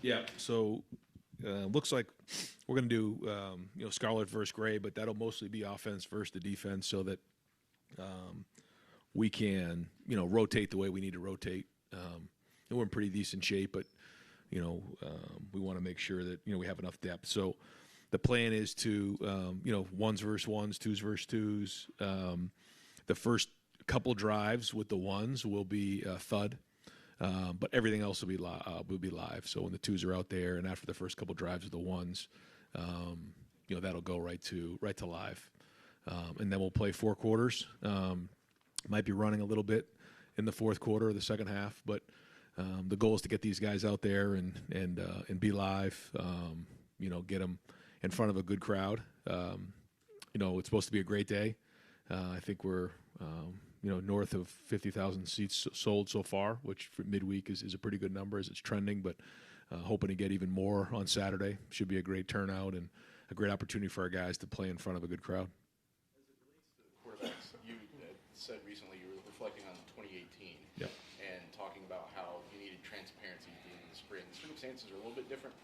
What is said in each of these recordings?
Yeah. So looks like we're going to do Scarlet versus Gray, but that'll mostly be offense versus the defense, so that we can rotate the way we need to rotate. And we're in pretty decent shape, but we want to make sure that we have enough depth. So the plan is to ones versus ones, twos versus twos. The first couple drives with the ones will be thud. But everything else will be live. So when the twos are out there, and after the first couple drives with the ones, that'll go right to live, and then we'll play 4 quarters. Might be running a little bit in the fourth quarter or the second half, but the goal is to get these guys out there and be live. Get them in front of a good crowd. It's supposed to be a great day. I think we're north of 50,000 seats sold so far, which for midweek is a pretty good number as it's trending, but hoping to get even more on Saturday. Should be a great turnout and a great opportunity for our guys to play in front of a good crowd. As it relates to quarterbacks, you said recently you were reflecting on 2018 yep. and talking about how you needed transparency at the end of the spring. The circumstances are a little bit different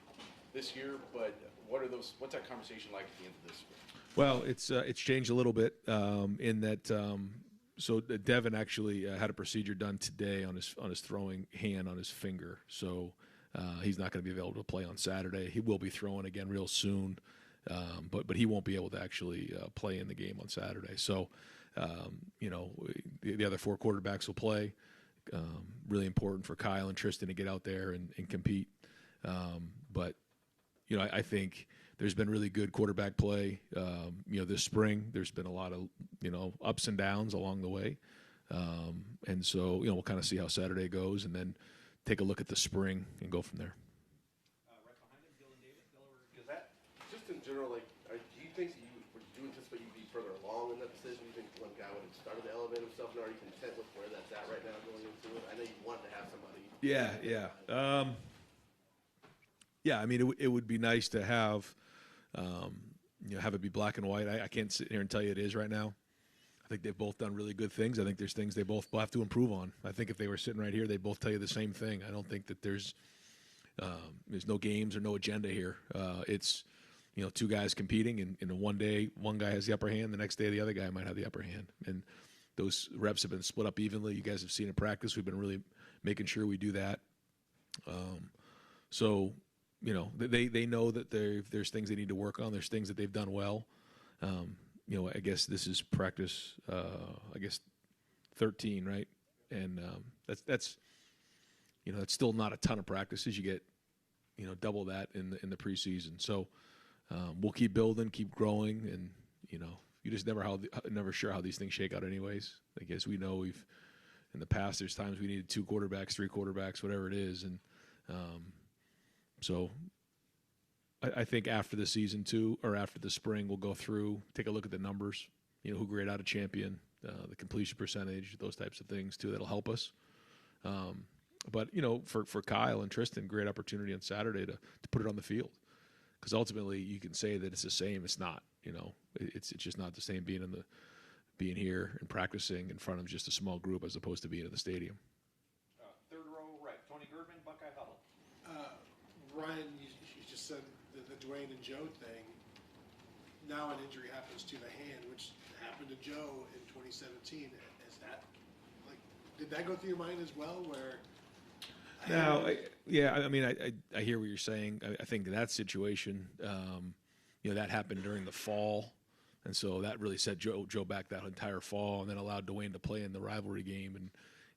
this year, but what's that conversation like at the end of this spring? Well, it's changed a little bit in that so Devin actually had a procedure done today on his throwing hand on his finger. So he's not going to be available to play on Saturday. He will be throwing again real soon, but he won't be able to actually play in the game on Saturday. So the other 4 quarterbacks will play. Really important for Kyle and Tristan to get out there and compete. But I think there's been really good quarterback play. This spring there's been a lot of ups and downs along the way, and so we'll kind of see how Saturday goes, and then take a look at the spring and go from there. Right behind him, Dylan Davis, Delaware Gazette. Just in general, do you think do you anticipate you'd be further along in that decision? Do you think one guy would have started to elevate himself, and are you content with where that's at right now going into it? I know you wanted to have somebody. Yeah. I mean, it would be nice to have it be black and white. I can't sit here and tell you it is right now. I think they've both done really good things. I think there's things they both have to improve on. I think if they were sitting right here, they'd both tell you the same thing. I don't think that there's no games or no agenda here. It's 2 guys competing, and in one day one guy has the upper hand, the next day the other guy might have the upper hand, and those reps have been split up evenly. You guys have seen in practice. We've been really making sure we do that. So they know that there's things they need to work on. There's things that they've done well. I guess this is practice. 13, right? And that's still not a ton of practices. You get double that in the preseason. So we'll keep building, keep growing, and you just never sure how these things shake out. Anyways, I guess we know in the past there's times we needed 2 quarterbacks, 3 quarterbacks, whatever it is, and so I think after the season too, or after the spring, we'll go through, take a look at the numbers, who grade out a champion, the completion percentage, those types of things too. That'll help us. But for Kyle and Tristan, great opportunity on Saturday to put it on the field, because ultimately you can say that it's the same. It's not. It's just not the same being here and practicing in front of just a small group as opposed to being in the stadium. Third row right, Tony Girdman, Buckeye Huddle. Ryan, you just said the Dwayne and Joe thing. Now an injury happens to the hand, which happened to Joe in 2017. Is that did that go through your mind as well? Where? I hear what you're saying. I think that situation, that happened during the fall, and so that really set Joe back that entire fall, and then allowed Dwayne to play in the rivalry game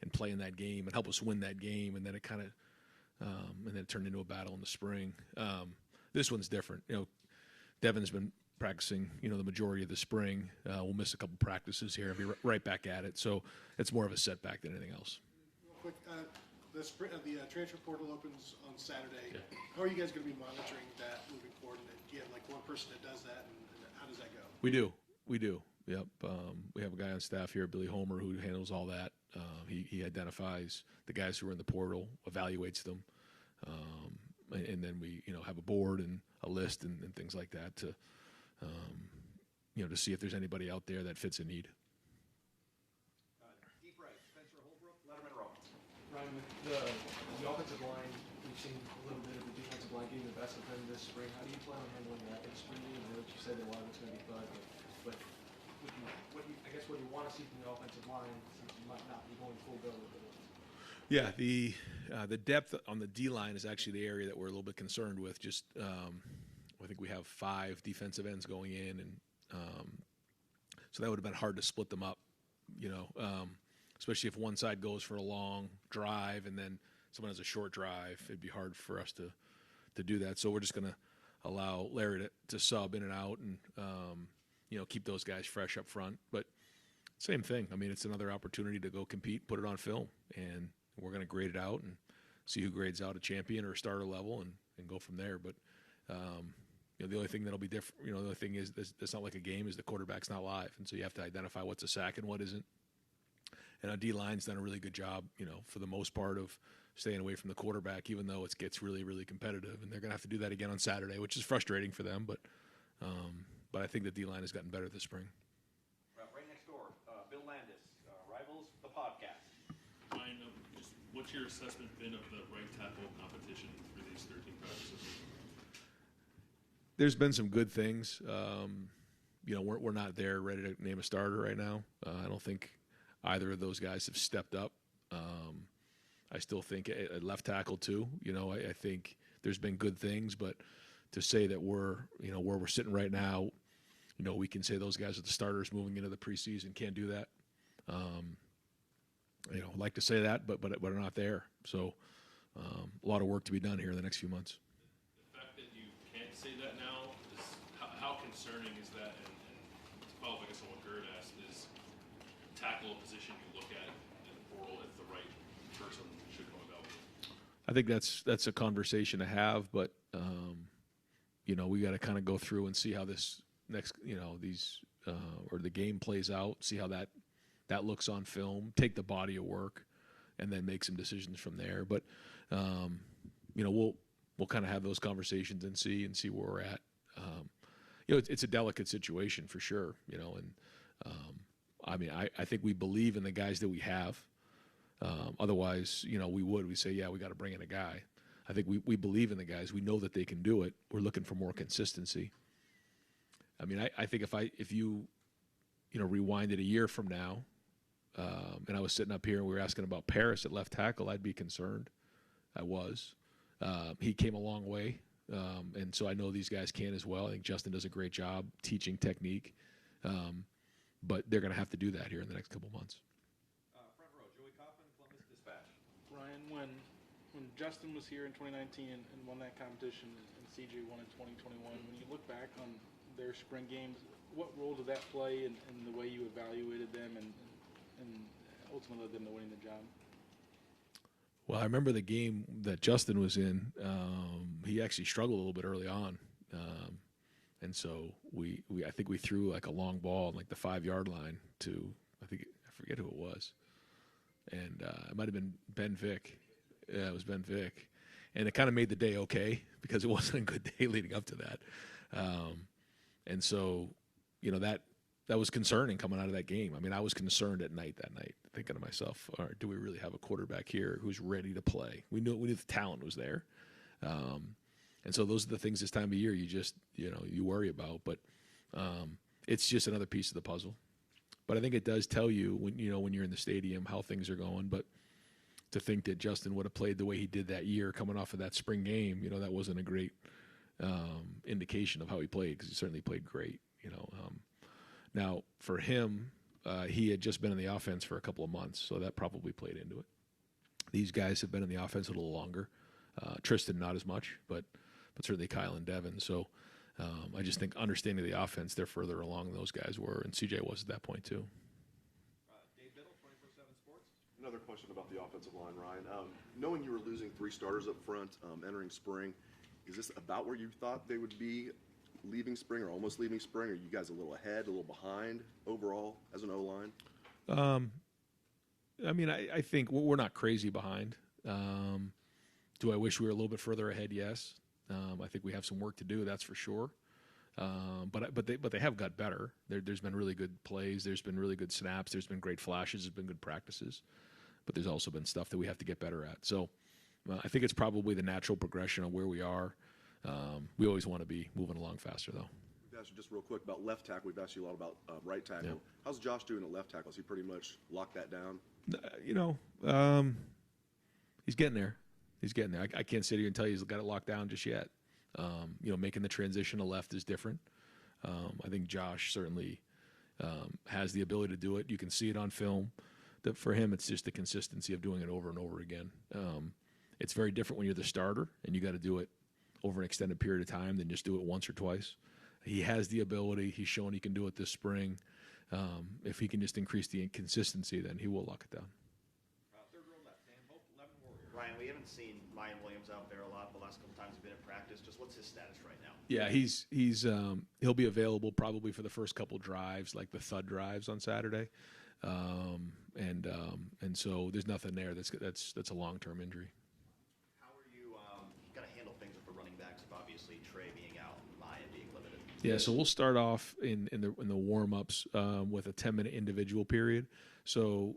and play in that game and help us win that game, and then it kind of. And then it turned into a battle in the spring. This one's different. Devin's been practicing, the majority of the spring. We'll miss a couple practices here and be right back at it. So it's more of a setback than anything else. Real quick, the transfer portal opens on Saturday. Yeah. How are you guys going to be monitoring that moving forward? And do you have one person that does that, and how does that go? We do. Yep. We have a guy on staff here, Billy Homer, who handles all that. He identifies the guys who are in the portal, evaluates them, and then we have a board and a list and things like that to see if there's anybody out there that fits a need. Deep right, Spencer Holbrook, Letterman Row. Ryan, with the offensive line, we've seen a little bit of a defensive best of them this spring. How do you plan on handling that in spring game? I know that you said that a lot of it's going to be thud, but what do you want to see from the offensive line since you might not be going full go with it? Yeah, the depth on the D line is actually the area that we're a little bit concerned with. Just I think we have 5 defensive ends going in, and so that would have been hard to split them up, especially if one side goes for a long drive and then someone has a short drive. It'd be hard for us to do that. So we're just going to allow Larry to sub in and out and keep those guys fresh up front. But same thing. I mean, it's another opportunity to go compete, put it on film, and we're going to grade it out and see who grades out a champion or a starter level and go from there. But the only thing that'll be different, the only thing is it's not like a game, is the quarterback's not live, and so you have to identify what's a sack and what isn't. And our D-line's done a really good job, for the most part, of staying away from the quarterback, even though it gets really, really competitive. And they're going to have to do that again on Saturday, which is frustrating for them. But I think the D-line has gotten better this spring. Right next door, Bill Landis, Rivals, the podcast. Ryan, just what's your assessment been of the right tackle competition through these 13 practices? There's been some good things. We're not there ready to name a starter right now. I don't think either of those guys have stepped up. I still think at left tackle too. I think there's been good things, but to say that we're where we're sitting right now, we can say those guys are the starters moving into the preseason. Can't do that. Like to say that, but are not there. So a lot of work to be done here in the next few months. The fact that you can't say that now is how concerning is that? And to follow up, I guess, on what Gerd asked, is tackle a position you look at in the portal if the right person should come about. I think that's a conversation to have, but we got to kind of go through and see how this next, or the game plays out, see how that looks on film, take the body of work, and then make some decisions from there. But we'll kind of have those conversations and see where we're at. It's a delicate situation for sure. I think we believe in the guys that we have. Otherwise, we say, yeah, we got to bring in a guy. I think we believe in the guys. We know that they can do it. We're looking for more consistency. I think if you rewind it a year from now, and I was sitting up here and we were asking about Paris at left tackle, I'd be concerned. I was. He came a long way, and so I know these guys can as well. I think Justin does a great job teaching technique, but they're going to have to do that here in the next couple months. Front row, Joey Coffin, Columbus Dispatch. Ryan, when Justin was here in 2019 and won that competition, and CJ won in 2021, when you look back on their spring games, what role did that play in the way you evaluated them and ultimately led them to winning the job? Well, I remember the game that Justin was in. He actually struggled a little bit early on, and so I think we threw like a long ball on like the 5-yard line to I forget who it was, and it might have been Ben Vick. Yeah, it was Ben Vick, and it kind of made the day okay because it wasn't a good day leading up to that, and so that was concerning coming out of that game. I was concerned at night that night, thinking to myself, all right, do we really have a quarterback here who's ready to play? We knew the talent was there. And so those are the things this time of year you just, you worry about. But it's just another piece of the puzzle. But I think it does tell you when you're in the stadium how things are going. But to think that Justin would have played the way he did that year coming off of that spring game, that wasn't a great indication of how he played, because he certainly played great, Now, for him, he had just been in the offense for a couple of months, so that probably played into it. These guys have been in the offense a little longer. Tristan, not as much, but certainly Kyle and Devin. So I just think understanding the offense, they're further along than those guys were, and CJ was at that point too. Dave Biddle, 24/7 Sports. Another question about the offensive line, Ryan. Knowing you were losing 3 starters up front entering spring, is this about where you thought they would be leaving spring or almost leaving spring? Are you guys a little ahead, a little behind overall as an O-line? I think we're not crazy behind. Do I wish we were a little bit further ahead? Yes. I think we have some work to do, that's for sure. But they have got better. There's been really good plays. There's been really good snaps. There's been great flashes. There's been good practices. But there's also been stuff that we have to get better at. So I think it's probably the natural progression of where we are. We always want to be moving along faster, though. We've asked you just real quick about left tackle. We've asked you a lot about right tackle. Yeah. How's Josh doing at left tackle? Has he pretty much locked that down? He's getting there. He's getting there. I can't sit here and tell you he's got it locked down just yet. Making the transition to left is different. I think Josh certainly has the ability to do it. You can see it on film. That for him, it's just the consistency of doing it over and over again. It's very different when you're the starter and you got to do it over an extended period of time than just do it once or twice. He has the ability. He's shown he can do it this spring. If he can just increase the consistency, then he will lock it down. Third row left, Dan Hope, 11 Warriors. Ryan, we haven't seen Mayan Williams out there a lot the last couple times he's been at practice. Just what's his status right now? Yeah, he'll be available probably for the first couple drives, like the thud drives on Saturday, and so there's nothing there that's a long-term injury. How are you got to handle things with the running backs? Of obviously Trey being out and Mayan being limited. Yeah, so we'll start off in the warm-ups with a 10-minute individual period. So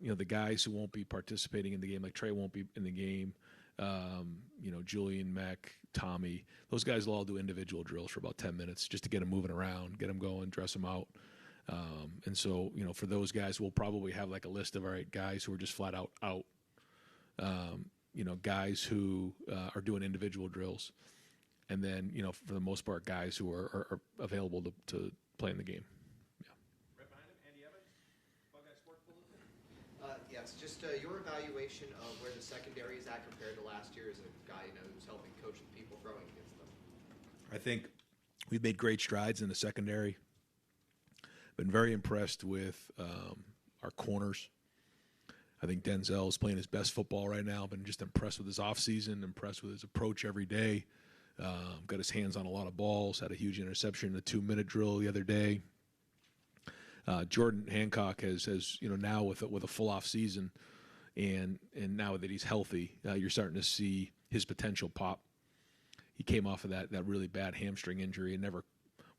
the guys who won't be participating in the game, like Trey won't be in the game. Julian, Mac, Tommy, those guys will all do individual drills for about 10 minutes just to get them moving around, get them going, dress them out. And so, for those guys, we'll probably have like a list of, all right, guys who are just flat out. Guys who are doing individual drills. And then, for the most part, guys who are available to play in the game. Yeah. Right behind him, Andy Evans, Buckeye Sports Bulletin. Yes, just your evaluation of where the secondary is at compared to last year as a guy who's helping coach the people throwing against them. I think we've made great strides in the secondary. Been very impressed with our corners. I think Denzel's playing his best football right now. Been just impressed with his offseason, impressed with his approach every day. Got his hands on a lot of balls, had a huge interception in the 2-minute drill the other day. Jordan Hancock has now with a full off season, and now that he's healthy, you're starting to see his potential pop. He came off of that really bad hamstring injury and never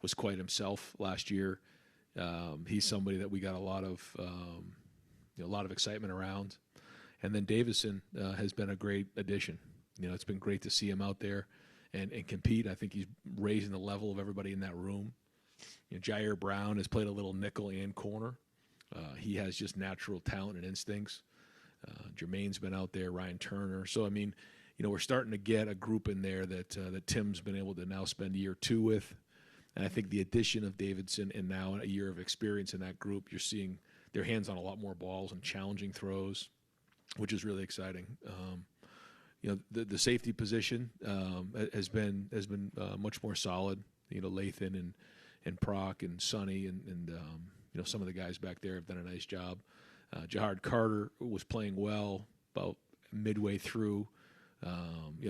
was quite himself last year. He's somebody that we got a lot of excitement around, and then Davison has been a great addition. It's been great to see him out there and compete. I think he's raising the level of everybody in that room. Jair Brown has played a little nickel and corner. He has just natural talent and instincts. Jermaine's been out there, Ryan Turner. So, we're starting to get a group in there that Tim's been able to now spend a year or two with. And I think the addition of Davidson and now a year of experience in that group, you're seeing their hands on a lot more balls and challenging throws, which is really exciting. The safety position has been much more solid. Lathan and Proc and Sonny and some of the guys back there have done a nice job. Jahard Carter was playing well about midway through.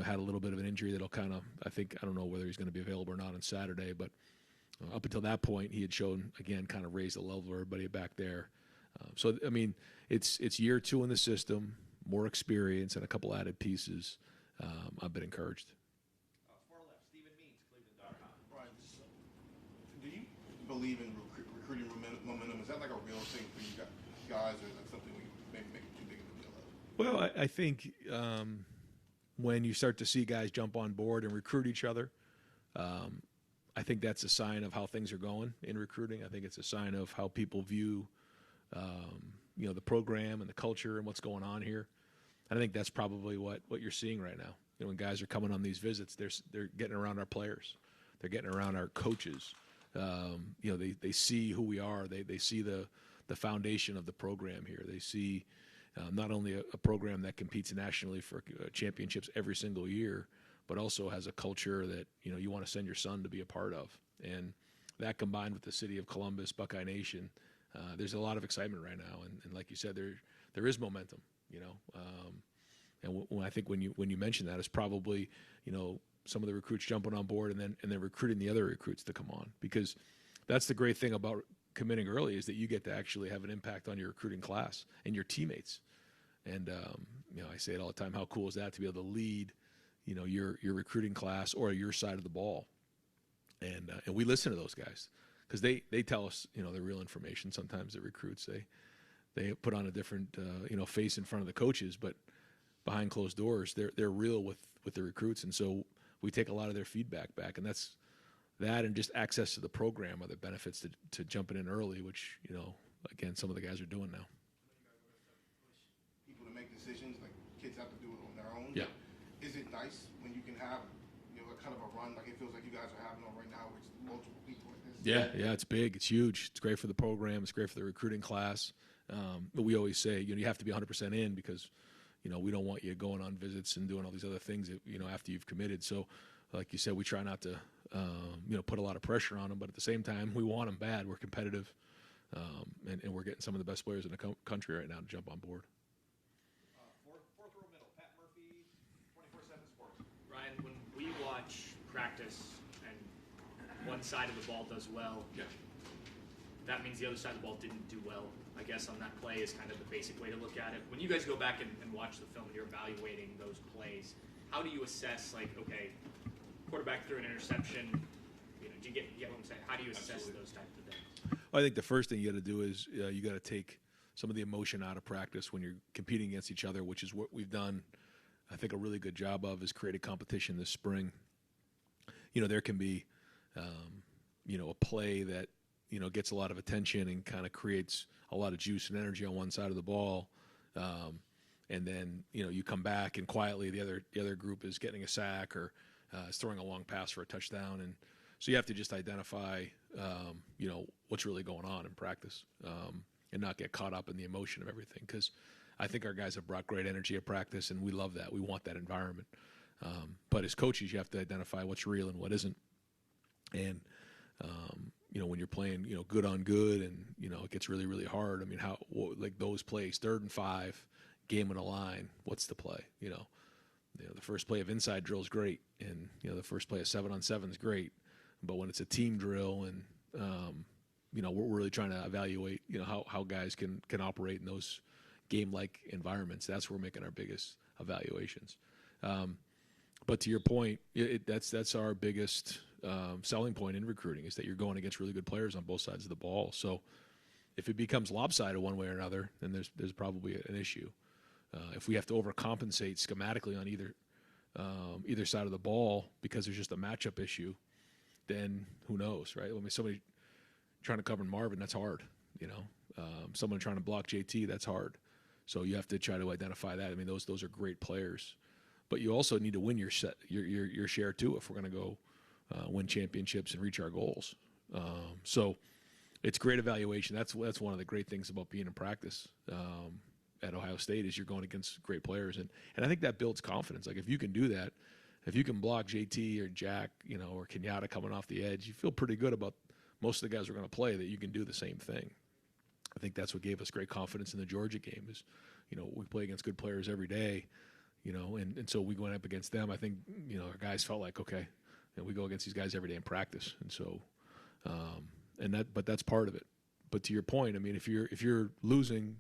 Had a little bit of an injury that'll I don't know whether he's going to be available or not on Saturday, but up until that point, he had shown, again, kind of raised the level of everybody back there. It's year 2 in the system, more experience, and a couple added pieces. I've been encouraged. Far left, Stephen Means, Cleveland.com. Right. Do you believe in recruiting momentum? Is that like a real thing for you guys, or is that something we maybe make too big of a deal of? Well, I think when you start to see guys jump on board and recruit each other, I think that's a sign of how things are going in recruiting. I think it's a sign of how people view, the program and the culture and what's going on here. And I think that's probably what you're seeing right now. When guys are coming on these visits, they're getting around our players, they're getting around our coaches. They see who we are. They see the foundation of the program here. They see not only a program that competes nationally for championships every single year, but also has a culture that you want to send your son to be a part of. And that combined with the city of Columbus, Buckeye Nation, there's a lot of excitement right now. And like you said, there is momentum. And I think when you mention that, it's probably some of the recruits jumping on board and then recruiting the other recruits to come on, because that's the great thing about committing early is that you get to actually have an impact on your recruiting class and your teammates. And I say it all the time. How cool is that to be able to lead your recruiting class or your side of the ball? And we listen to those guys because they tell us the real information. Sometimes the recruits they put on a different face in front of the coaches, but behind closed doors they're real with the recruits. And so we take a lot of their feedback back, and that's that, and just access to the program are the benefits to jumping in early, which, you know, again, some of the guys are doing now. People to make decisions, like kids have to do it on their own. Yeah. Is it nice when you can have, you know, a kind of a run like it feels like you guys are having on right now, with multiple people like this? Yeah, it's big, it's huge, it's great for the program, it's great for the recruiting class. But we always say, you know, you have to be 100% in because, you know, we don't want you going on visits and doing all these other things that, you know, after you've committed. So, like you said, we try not to, you know, put a lot of pressure on them, but at the same time, we want them bad. We're competitive, and we're getting some of the best players in the country right now to jump on board. Fourth row middle, Pat Murphy, 24/7 Sports. Ryan, when we watch practice and one side of the ball does well, that means the other side of the ball didn't do well, I guess, on that play is kind of the basic way to look at it. When you guys go back and watch the film and you're evaluating those plays, how do you assess, like, okay, quarterback threw an interception, you know, do you get what I'm saying? How do you assess those types of things? Well, I think the first thing you got to do is you got to take some of the emotion out of practice when you're competing against each other, which is what we've done, I think, a really good job of, is create a competition this spring. You know, there can be, you know, a play that, you know, gets a lot of attention and kind of creates a lot of juice and energy on one side of the ball. And then, you know, you come back and quietly the other group is getting a sack or is throwing a long pass for a touchdown. And so you have to just identify, you know, what's really going on in practice, and not get caught up in the emotion of everything. Because I think our guys have brought great energy at practice, and we love that. We want that environment. But as coaches, you have to identify what's real and what isn't. And, you know, when you're playing, you know, good on good, and, you know, it gets really, really hard. I mean, like those plays, 3rd and 5, game on the line, what's the play? You know, the first play of inside drill is great, and, you know, the first play of 7-on-7 is great. But when it's a team drill, and, you know, we're really trying to evaluate, you know, how guys can operate in those game-like environments. That's where we're making our biggest evaluations. But to your point, that's our biggest selling point in recruiting, is that you're going against really good players on both sides of the ball. So if it becomes lopsided one way or another, then there's probably an issue. If we have to overcompensate schematically on either side of the ball because there's just a matchup issue, then who knows, right? I mean, somebody trying to cover Marvin, that's hard, you know. Someone trying to block JT, that's hard. So you have to try to identify that. I mean, those are great players, but you also need to win your share too if we're going to go win championships and reach our goals. So it's great evaluation. That's one of the great things about being in practice at Ohio State, is you're going against great players, and I think that builds confidence. Like, if you can do that, if you can block JT or Jack, you know, or Kenyatta coming off the edge, you feel pretty good about most of the guys we're going to play, that you can do the same thing. I think that's what gave us great confidence in the Georgia game, is, you know, we play against good players every day, you know, and so we went up against them. I think, you know, our guys felt like, okay, you know, we go against these guys every day in practice. And so, but that's part of it. But to your point, I mean, if you're losing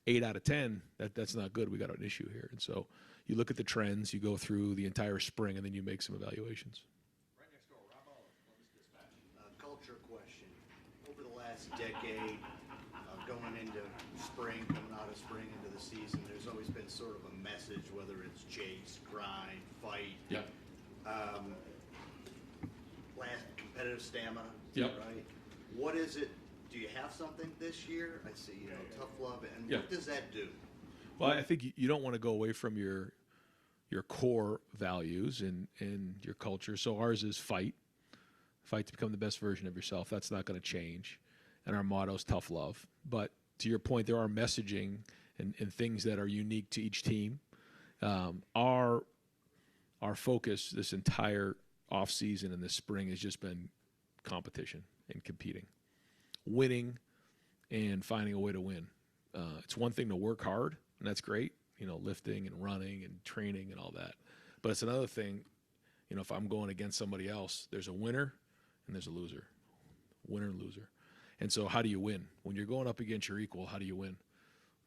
8 out of 10, that's not good. We got an issue here. And so you look at the trends, you go through the entire spring, and then you make some evaluations. Right next door, Rob Olive, Columbus Dispatch. Culture question. Over the last decade, going into spring, coming out of spring into the season, there's always been sort of a message, whether it's chase, grind, fight. Yep. Competitive stamina. Yep. Right. What is it? Do you have something this year? I see, you know, tough love, and Yeah. what does that do? Well, I think you don't want to go away from your core values and your culture. So ours is fight to become the best version of yourself. That's not going to change. And our motto is tough love. But to your point, there are messaging and things that are unique to each team. Our focus this entire offseason and this spring has just been competition and competing, winning, and finding a way to win. It's one thing to work hard, and that's great, you know, lifting and running and training and all that. But it's another thing, you know, if I'm going against somebody else, there's a winner and there's a loser. Winner and loser. And so how do you win? When you're going up against your equal, how do you win?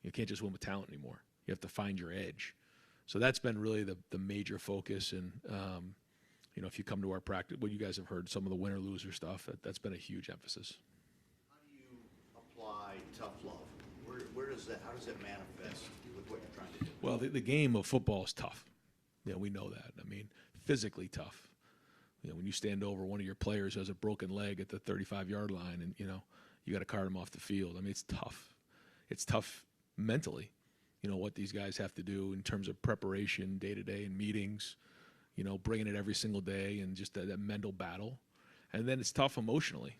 You can't just win with talent anymore. You have to find your edge. So that's been really the major focus. And, you know, if you come to our practice, well, you guys have heard some of the winner-loser stuff. That's been a huge emphasis. How do you apply tough love? Where does that? How does it manifest with what you're trying to do? Well, the game of football is tough. Yeah, we know that. I mean, physically tough. You know, when you stand over one of your players who has a broken leg at the 35-yard line, and you got to cart him off the field. I mean, it's tough. It's tough mentally. What these guys have to do in terms of preparation, day to day, and meetings. Bringing it every single day, and just that mental battle. And then it's tough emotionally.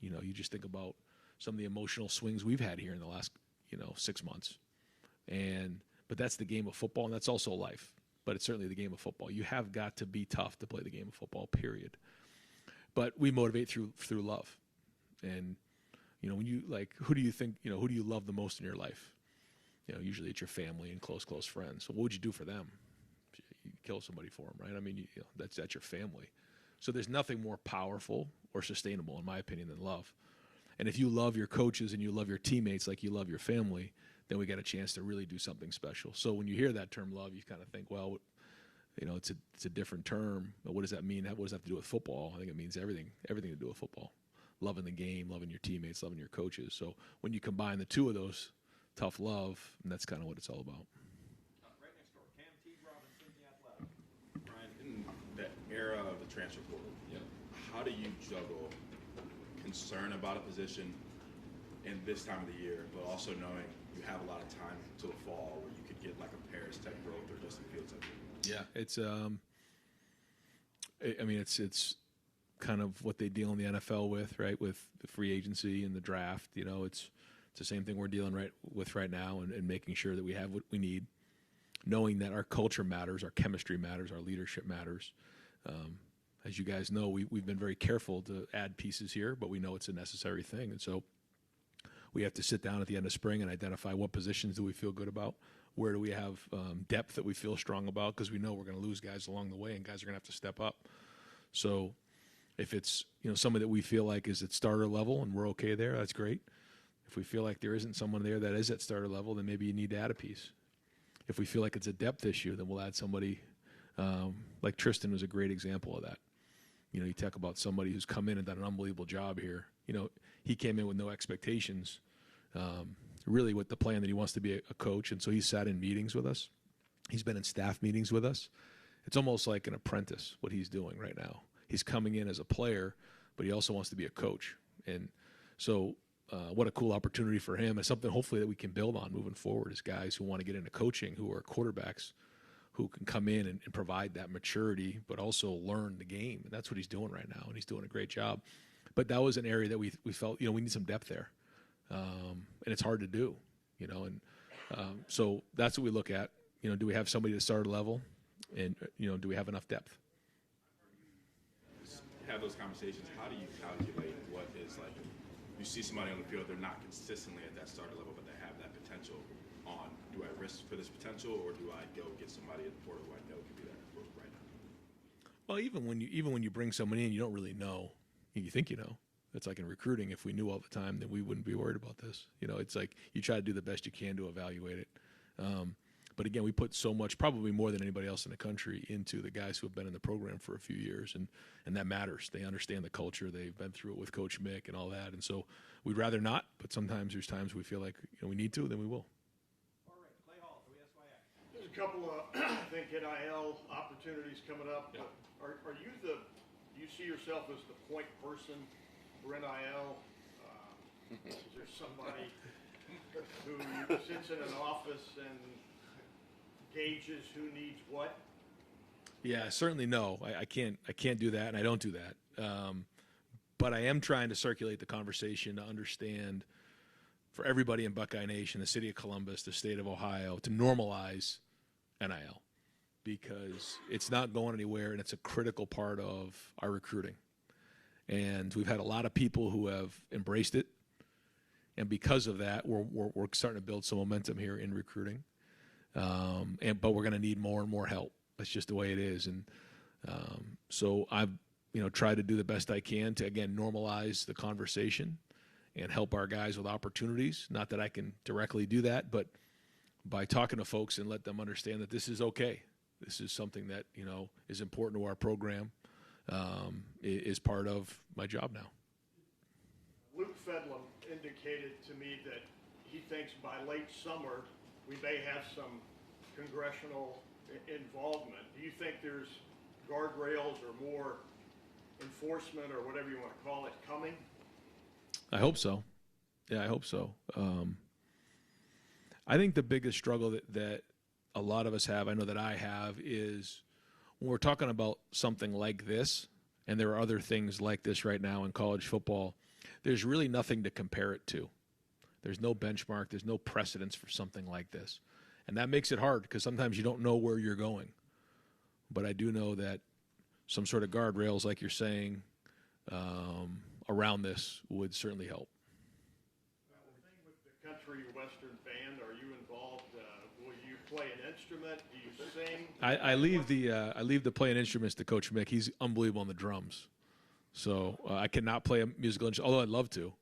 You just think about some of the emotional swings we've had here in the last 6 months. But that's the game of football, and that's also life. But it's certainly the game of football. You have got to be tough to play the game of football, period. But we motivate through love. And, when you, who do you think, who do you love the most in your life? Usually it's your family and close friends. So what would you do for them? You kill somebody for them, right? I mean, that's your family. So there's nothing more powerful or sustainable, in my opinion, than love. And if you love your coaches and you love your teammates like you love your family, then we got a chance to really do something special. So when you hear that term love, you kind of think, well, it's a different term. But what does that mean? What does that have to do with football? I think it means everything to do with football. Loving the game, loving your teammates, loving your coaches. So when you combine the two of those, tough love, and that's kind of what it's all about. Right next door, Cam T. Robinson, The Athletic. Ryan, in the era of the transfer portal, how do you juggle concern about a position in this time of the year, but also knowing you have a lot of time till the fall where you could get like a Paris type growth or Justin Fields type growth? Yeah, it's it's kind of what they deal in the NFL with, right? With the free agency and the draft. It's the same thing we're dealing with right now, and making sure that we have what we need, knowing that our culture matters, our chemistry matters, our leadership matters. As you guys know, we've been very careful to add pieces here, but we know it's a necessary thing. And so we have to sit down at the end of spring and identify what positions do we feel good about, where do we have depth that we feel strong about, because we know we're going to lose guys along the way, and guys are going to have to step up. So if it's somebody that we feel like is at starter level and we're okay there, that's great. If we feel like there isn't someone there that is at starter level, then maybe you need to add a piece. If we feel like it's a depth issue, then we'll add somebody like Tristan was a great example of that. You talk about somebody who's come in and done an unbelievable job here. He came in with no expectations, really with the plan that he wants to be a coach, and so he sat in meetings with us. He's been in staff meetings with us. It's almost like an apprentice, what he's doing right now. He's coming in as a player, but he also wants to be a coach. And so what a cool opportunity for him. It's something hopefully that we can build on moving forward as guys who want to get into coaching, who are quarterbacks, who can come in and provide that maturity, but also learn the game. And that's what he's doing right now, and he's doing a great job. But that was an area that we felt, we need some depth there. And it's hard to do, and so that's what we look at. Do we have somebody at the starter level, and, do we have enough depth? Have those conversations. How do you calculate what is like, you see somebody on the field, they're not consistently at that starter level, but they have that potential on, do I risk for this potential, or do I go get somebody at the portal who I know can be that right now? Well, even when you bring someone in, you don't really know. You think you know. It's like in recruiting. If we knew all the time, then we wouldn't be worried about this. It's like you try to do the best you can to evaluate it. But again, we put so much, probably more than anybody else in the country, into the guys who have been in the program for a few years, and that matters. They understand the culture. They've been through it with Coach Mick and all that. And so we'd rather not, but sometimes there's times we feel like we need to, then we will. All right, Clay Hall, WSYX. There's a couple of, I think, NIL opportunities coming up. Yeah. Are you do you see yourself as the point person for NIL? Is there somebody who sits in an office and gauges who needs what? Yeah, certainly no. I can't do that, and I don't do that. But I am trying to circulate the conversation to understand, for everybody in Buckeye Nation, the city of Columbus, the state of Ohio, to normalize NIL, because it's not going anywhere, and it's a critical part of our recruiting. And we've had a lot of people who have embraced it, and because of that, we're starting to build some momentum here in recruiting. But we're going to need more and more help. That's just the way it is. And so I've tried to do the best I can to, again, normalize the conversation and help our guys with opportunities. Not that I can directly do that, but by talking to folks and let them understand that this is okay. This is something that is important to our program, is part of my job now. Luke Fedlam indicated to me that he thinks by late summer we may have some congressional involvement. Do you think there's guardrails or more enforcement or whatever you want to call it coming? I hope so. Yeah, I hope so. I think the biggest struggle that a lot of us have, I know that I have, is when we're talking about something like this, and there are other things like this right now in college football, there's really nothing to compare it to. There's no benchmark. There's no precedence for something like this. And that makes it hard because sometimes you don't know where you're going. But I do know that some sort of guardrails, like you're saying, around this would certainly help. With the country western band, are you involved? Will you play an instrument? Do you sing? I leave the playing instruments to Coach Mick. He's unbelievable on the drums. So I cannot play a musical instrument, although I'd love to.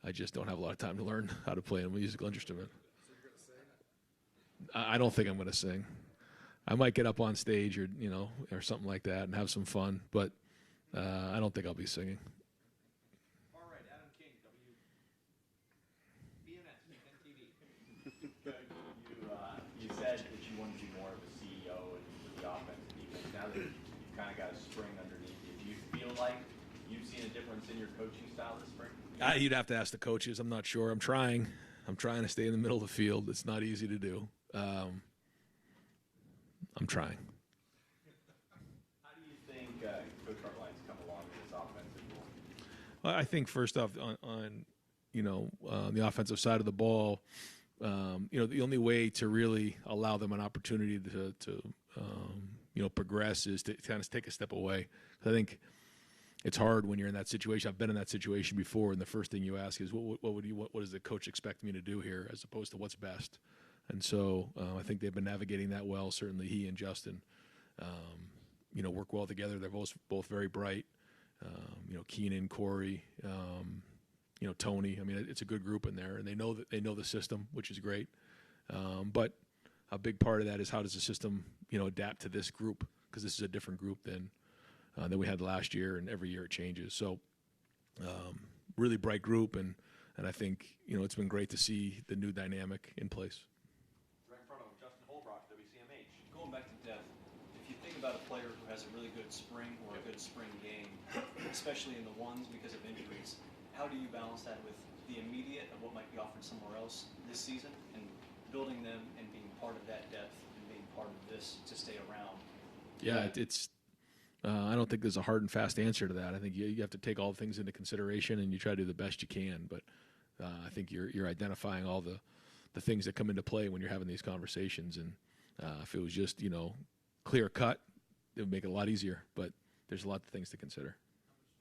I just don't have a lot of time to learn how to play a musical instrument. I don't think I'm going to sing. I might get up on stage or something like that and have some fun, but I don't think I'll be singing. All right, Adam King, WBNS, NTV. You said that you wanted to be more of a CEO with the offense and defense. Now that you've kind of got a spring underneath you, do you feel like you've seen a difference in your coaching style this spring? You'd have to ask the coaches. I'm not sure. I'm trying to stay in the middle of the field. It's not easy to do. I'm trying. How do you think Coach Hartline's come along with this offensive role? Well, I think first off, on the offensive side of the ball, the only way to really allow them an opportunity to progress is to kind of take a step away. I think it's hard when you're in that situation. I've been in that situation before, and the first thing you ask is, what does the coach expect me to do here, as opposed to what's best? And so I think they've been navigating that well. Certainly, he and Justin, work well together. They're both very bright. Keenan, Corey, Tony. I mean, it's a good group in there, and they know the system, which is great. But a big part of that is how does the system, adapt to this group, because this is a different group than we had last year, and every year it changes. So really bright group, and I think, it's been great to see the new dynamic in place. Right in front of him, Justin Holbrook, WCMH. Going back to Dev, if you think about a player who has a really good spring or a good spring game, especially in the ones because of injuries, how do you balance that with the immediate of what might be offered somewhere else this season and building them and being part of that depth and being part of this to stay around? Yeah, it's. I don't think there's a hard and fast answer to that. I think you have to take all things into consideration, and you try to do the best you can. But I think you're identifying all the things that come into play when you're having these conversations. And if it was just clear cut, it would make it a lot easier. But there's a lot of things to consider.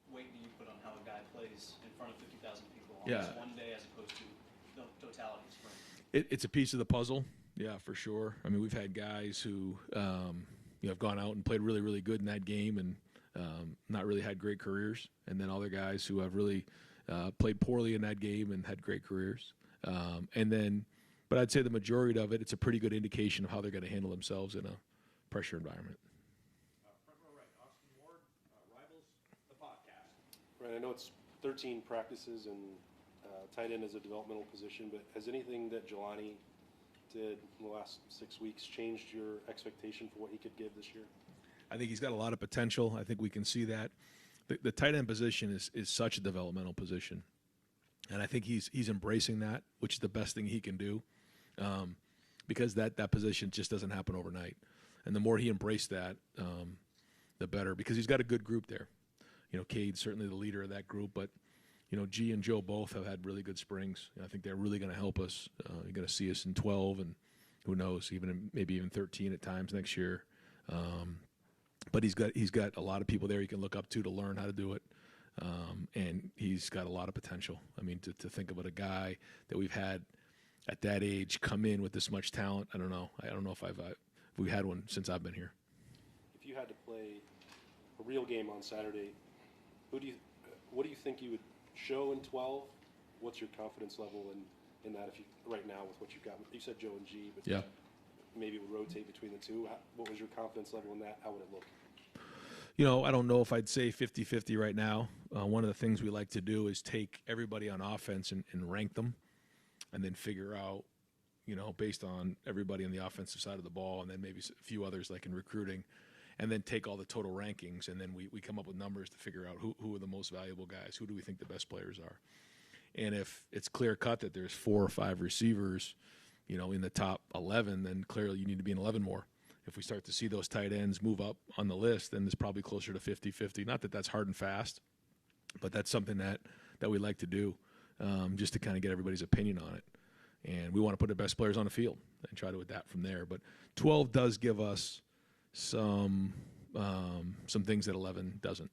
How much weight do you put on how a guy plays in front of 50,000 people on Yeah. this one day as opposed to the totality of spring? It's a piece of the puzzle. Yeah, for sure. I mean, we've had guys who have gone out and played really, really good in that game and not really had great careers, and then other guys who have really played poorly in that game and had great careers. But I'd say the majority of it, it's a pretty good indication of how they're going to handle themselves in a pressure environment. Front row right, Austin Ward, Rivals, the podcast. Right, I know it's 13 practices and tight end is a developmental position, but has anything that Jelani did in the last 6 weeks changed your expectation for what he could give this year? I think he's got a lot of potential. I think we can see that. The tight end position is such a developmental position, and I think he's embracing that, which is the best thing he can do, because that position just doesn't happen overnight. And the more he embraced that, the better, because he's got a good group there. Cade's certainly the leader of that group, but G and Joe both have had really good springs. I think they're really going to help us. You're going to see us in 12, and who knows, maybe even 13 at times next year. But he's got a lot of people there he can look up to learn how to do it, and he's got a lot of potential. I mean, to think about a guy that we've had at that age come in with this much talent, I don't know. I don't know if we've had one since I've been here. If you had to play a real game on Saturday, what do you think you would show in 12? What's your confidence level in that? If you right now with what you've got, you said Joe and G, but yeah, maybe it would rotate between the two. What was your confidence level in that? How would it look? I don't know if I'd say 50-50 right now. One of the things we like to do is take everybody on offense and rank them, and then figure out, based on everybody on the offensive side of the ball, and then maybe a few others like in recruiting, and then take all the total rankings, and then we come up with numbers to figure out who are the most valuable guys, who do we think the best players are. And if it's clear cut that there's 4 or 5 receivers, in the top 11, then clearly you need to be in 11 more. If we start to see those tight ends move up on the list, then it's probably closer to 50-50. Not that that's hard and fast, but that's something that we like to do, just to kind of get everybody's opinion on it. And we want to put the best players on the field and try to adapt from there. But 12 does give us some things that 11 doesn't.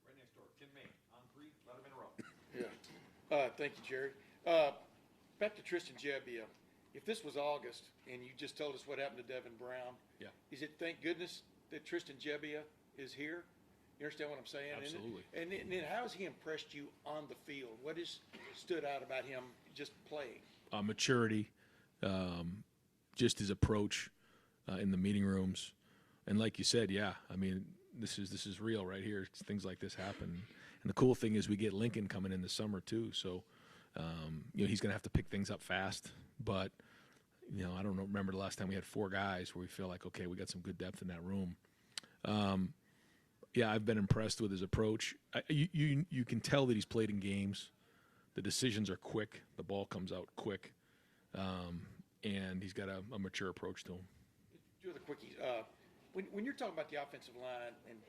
Right next door, Tim May, on 3, let him interrupt. Yeah. Thank you, Jerry. Back to Tristan Gebbia. If this was August and you just told us what happened to Devin Brown, Yeah. is it thank goodness that Tristan Gebbia is here? You understand what I'm saying? Absolutely. And then how has he impressed you on the field? What has stood out about him just playing? Maturity, just his approach in the meeting rooms. And like you said, yeah, I mean, this is real right here. Things like this happen. And the cool thing is we get Lincoln coming in the summer too. So, he's going to have to pick things up fast. But, I don't remember the last time we had 4 guys where we feel like, okay, we got some good depth in that room. Yeah, I've been impressed with his approach. You can tell that he's played in games. The decisions are quick. The ball comes out quick. And he's got a mature approach to him. Two other quickies. When you're talking about the offensive line and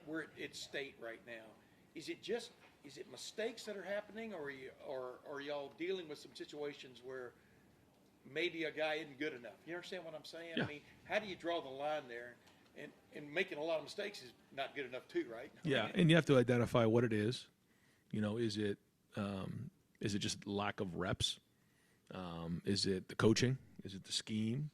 where it's state right now, is it mistakes that are happening, or are y'all dealing with some situations where maybe a guy isn't good enough? You understand what I'm saying? Yeah. I mean, how do you draw the line there? And making a lot of mistakes is not good enough too, right? Yeah, and you have to identify what it is. Is it just lack of reps? Is it the coaching? Is it the scheme?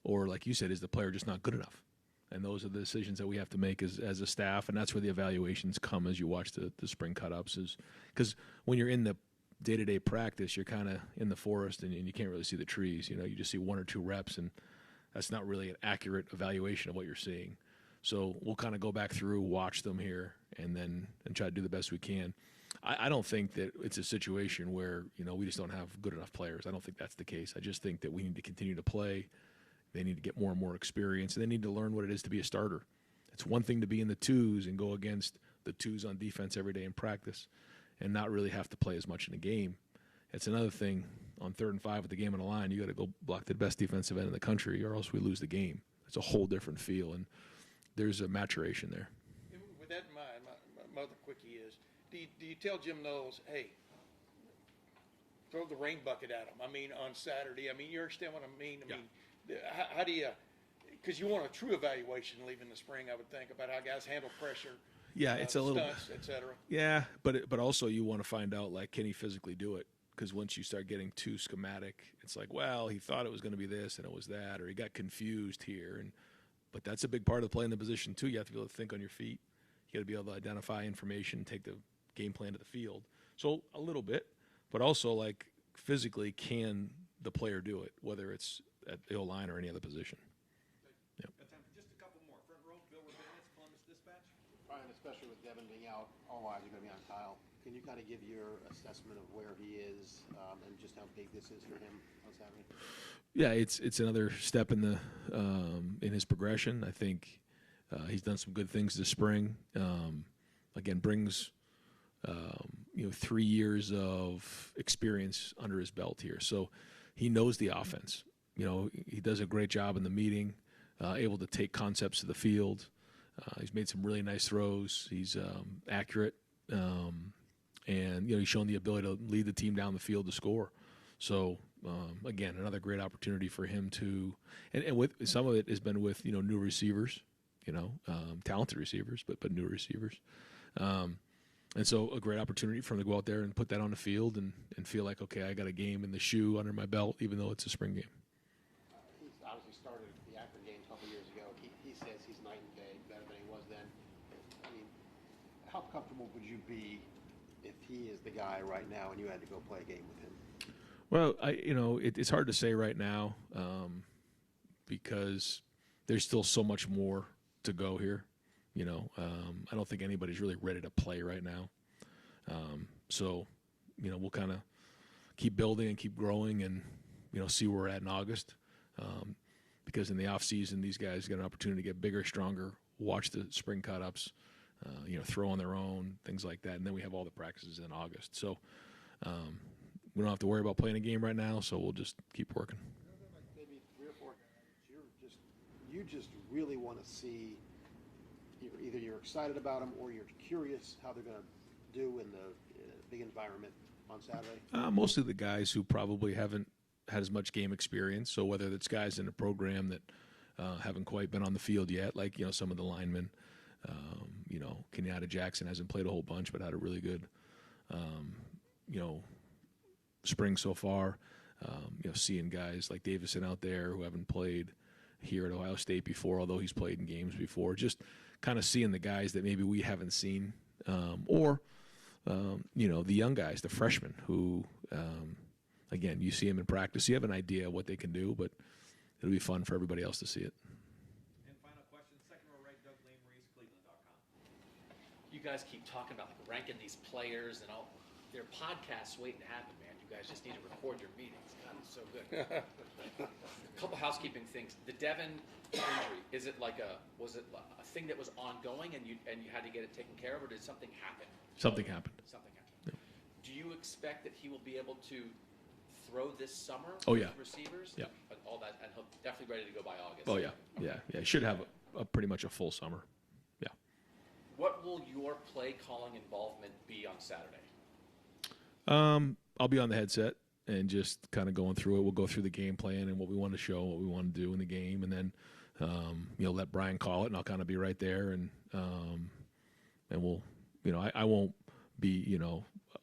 Or like you said, is the player just not good enough? And those are the decisions that we have to make as a staff, and that's where the evaluations come as you watch the spring cut-ups. Is because when you're in the day-to-day practice, you're kind of in the forest and you can't really see the trees. You just see 1 or 2 reps, and that's not really an accurate evaluation of what you're seeing. So we'll kind of go back through, watch them here, and try to do the best we can. I don't think that it's a situation where, we just don't have good enough players. I don't think that's the case. I just think that we need to continue to play. They need to get more and more experience, and they need to learn what it is to be a starter. It's one thing to be in the 2s and go against the 2s on defense every day in practice and not really have to play as much in a game. It's another thing on 3rd and 5 with the game on the line. You got to go block the best defensive end in the country, or else we lose the game. It's a whole different feel, and there's a maturation there. With that in mind, my other quickie is, do you tell Jim Knowles, hey, throw the rain bucket at him? I mean, on Saturday. I mean, you understand what I mean? I mean, how do you? Because you want a true evaluation leaving the spring, I would think, about how guys handle pressure. Yeah, it's a little, stunts, et cetera. Yeah, but also you want to find out, like, can he physically do it? Because once you start getting too schematic, it's like, well, he thought it was going to be this and it was that, or he got confused here. But that's a big part of playing the position too. You have to be able to think on your feet. You got to be able to identify information, take the game plan to the field. So a little bit, but also like physically, can the player do it? Whether it's at the O-line or any other position. Got time for just a couple more. Front row, Bill Rabinowitz, Columbus Dispatch. Ryan, especially with Devin being out, all eyes are going to be on Kyle. Can you kind of give your assessment of where he is and just how big this is for him on Saturday? Yeah, it's another step in his progression. I think he's done some good things this spring. Again, brings 3 years of experience under his belt here, so he knows the offense. He does a great job in the meeting, able to take concepts to the field. He's made some really nice throws. He's accurate, and he's shown the ability to lead the team down the field to score. So again, another great opportunity for him to, and with some of it has been with new receivers, talented receivers, but new receivers. And so a great opportunity for him to go out there and put that on the field and feel like, okay, I got a game in the shoe under my belt, even though it's a spring game. He's obviously started the Akron game a couple years ago. He says he's night and day, better than he was then. I mean, how comfortable would you be if he is the guy right now and you had to go play a game with him? Well, it's hard to say right now because there's still so much more to go here. I don't think anybody's really ready to play right now. So, we'll kind of keep building and keep growing and, see where we're at in August. because in the off season, these guys get an opportunity to get bigger, stronger, watch the spring cut-ups, throw on their own, things like that. And then we have all the practices in August. So we don't have to worry about playing a game right now, so we'll just keep working. Maybe 3 or 4 guys, you just really want to see, either you're excited about them or you're curious how they're going to do in the big environment on Saturday? Mostly the guys who probably haven't had as much game experience. So whether it's guys in a program that haven't quite been on the field yet, like some of the linemen. Kenyatta Jackson hasn't played a whole bunch, but had a really good, spring so far. Seeing guys like Davison out there who haven't played here at Ohio State before, although he's played in games before. Just kind of seeing the guys that maybe we haven't seen, or the young guys, the freshmen who, again, you see them in practice, you have an idea what they can do, but it'll be fun for everybody else to see it. And final question, second row right, Doug Lamereese, Cleveland.com. You guys keep talking about ranking these players and all. There are podcasts waiting to happen, man. You guys just need to record your meetings. God, it's so good. A couple housekeeping things. The Devin injury, was it a thing that was ongoing and you had to get it taken care of, or did something happen? Something happened. Something happened. Yeah. Do you expect that he will be able to throw this summer? Oh, yeah. With receivers? Yeah. All that, and he'll definitely ready to go by August. Oh, yeah. He should have a pretty much a full summer. Yeah. What will your play calling involvement be on Saturday? I'll be on the headset and just kind of going through it. We'll go through the game plan and what we want to show, what we want to do in the game, and then let Brian call it, and I'll kind of be right there, and we'll, I won't be,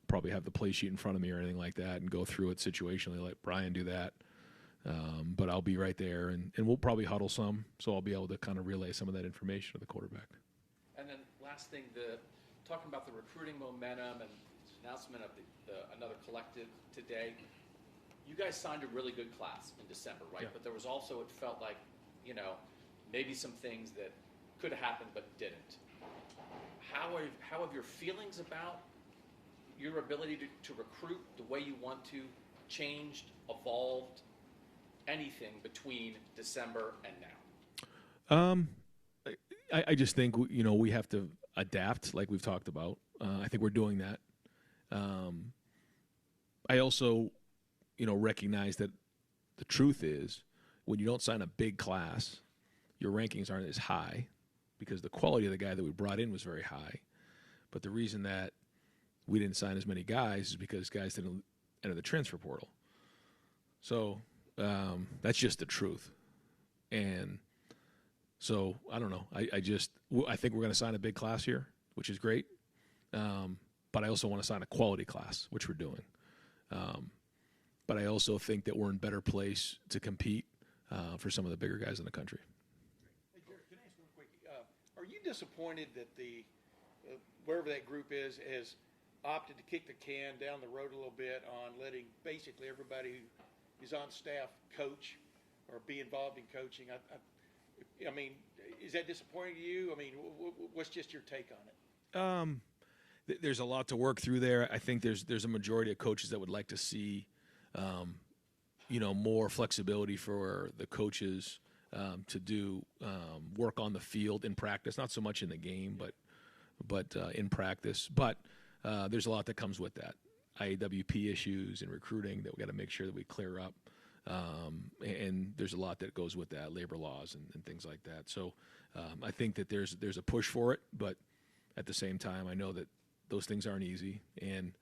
probably have the play sheet in front of me or anything like that and go through it situationally. Let Brian do that, but I'll be right there, and we'll probably huddle some, so I'll be able to kind of relay some of that information to the quarterback. And then last thing, talking about the recruiting momentum and announcement of another collective today. You guys signed a really good class in December, right? Yeah. But there was also, it felt like, maybe some things that could have happened but didn't. How have your feelings about your ability to recruit the way you want to changed, evolved, anything between December and now? I just think we have to adapt, like we've talked about. I think we're doing that. I also, recognize that the truth is when you don't sign a big class, your rankings aren't as high because the quality of the guy that we brought in was very high. But the reason that we didn't sign as many guys is because guys didn't enter the transfer portal. So that's just the truth. And so I don't know. I think we're going to sign a big class here, which is great. But I also want to sign a quality class, which we're doing. But I also think that we're in better place to compete for some of the bigger guys in the country. Hey, Jared, can I ask one quick? Are you disappointed that wherever that group is, has opted to kick the can down the road a little bit on letting basically everybody who is on staff coach or be involved in coaching? I mean, is that disappointing to you? I mean, what's just your take on it? There's a lot to work through there. I think there's a majority of coaches that would like to see, more flexibility for the coaches to do work on the field in practice, not so much in the game, but in practice. But there's a lot that comes with that. IAWP issues and recruiting that we got to make sure that we clear up. And there's a lot that goes with that, labor laws and things like that. So I think that there's a push for it, but at the same time, I know that those things aren't easy. And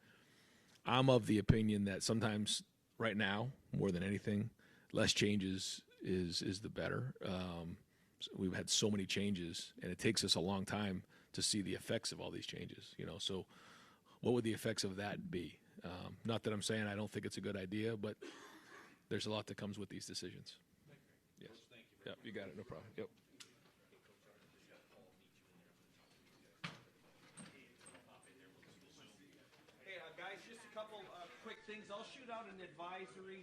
I'm of the opinion that sometimes right now, more than anything, less changes is the better. So we've had so many changes, and it takes us a long time to see the effects of all these changes. So what would the effects of that be? Not that I'm saying I don't think it's a good idea, but there's a lot that comes with these decisions. Yes. Thank you. Yep, you got it. No problem. Yep. Hey, guys, just a couple quick things. I'll shoot out an advisory